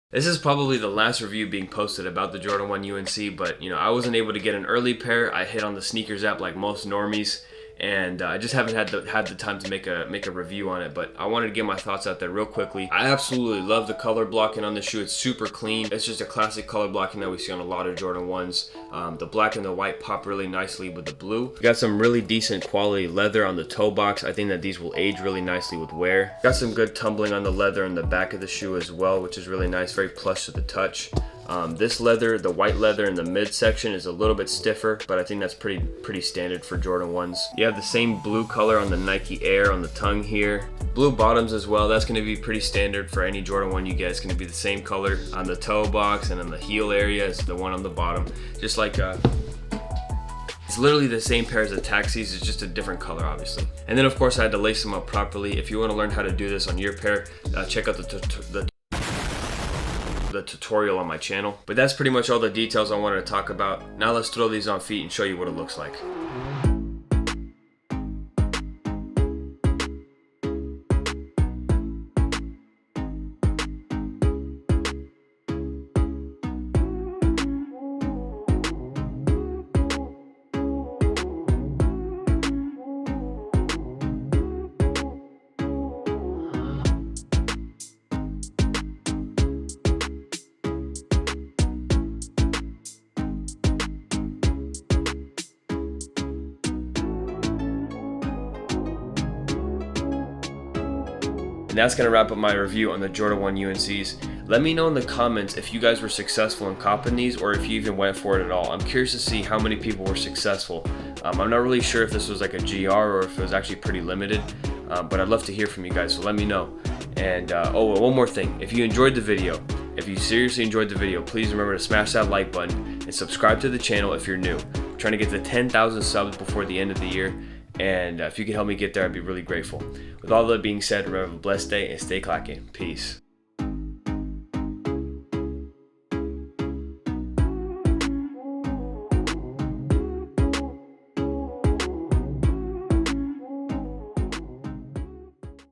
This is probably the last review being posted about the Jordan 1 UNC, but I wasn't able to get an early pair. I hit on the sneakers app like most normies, and I just haven't had the time to make a review on it. But I wanted to get my thoughts out there real quickly. I absolutely love the color blocking on the shoe. It's super clean. It's just a classic color blocking that we see on a lot of Jordan 1s. The black and the white pop really nicely with the blue. Got some really decent quality leather on the toe box. I think that these will age really nicely with wear. Got some good tumbling on the leather in the back of the shoe as well, which is really nice, very plush to the touch. This leather, the white leather in the midsection, is a little bit stiffer, but I think that's pretty standard for Jordan 1s. You have the same blue color on the Nike Air on the tongue here. Blue bottoms as well. That's going to be pretty standard for any Jordan 1 you get. It's going to be the same color on the toe box and on the heel area as the one on the bottom. Just like it's literally the same pair as the Taxis, it's just a different color, obviously. And then of course I had to lace them up properly. If you want to learn how to do this on your pair, check out the tutorial on my channel. But that's pretty much all the details I wanted to talk about. Now let's throw these on feet and show you what it looks like. And that's going to wrap up my review on the Jordan 1 UNCs. Let me know in the comments if you guys were successful in copping these or if you even went for it at all. I'm curious to see how many people were successful. I'm not really sure if this was like a GR or if it was actually pretty limited, but I'd love to hear from you guys, so let me know. And one more thing, if you enjoyed the video, if you seriously enjoyed the video, please remember to smash that like button and subscribe to the channel if you're new. I'm trying to get to 10,000 subs before the end of the year. And if you could help me get there, I'd be really grateful. With all that being said, remember, have a blessed day and stay clacking. Peace.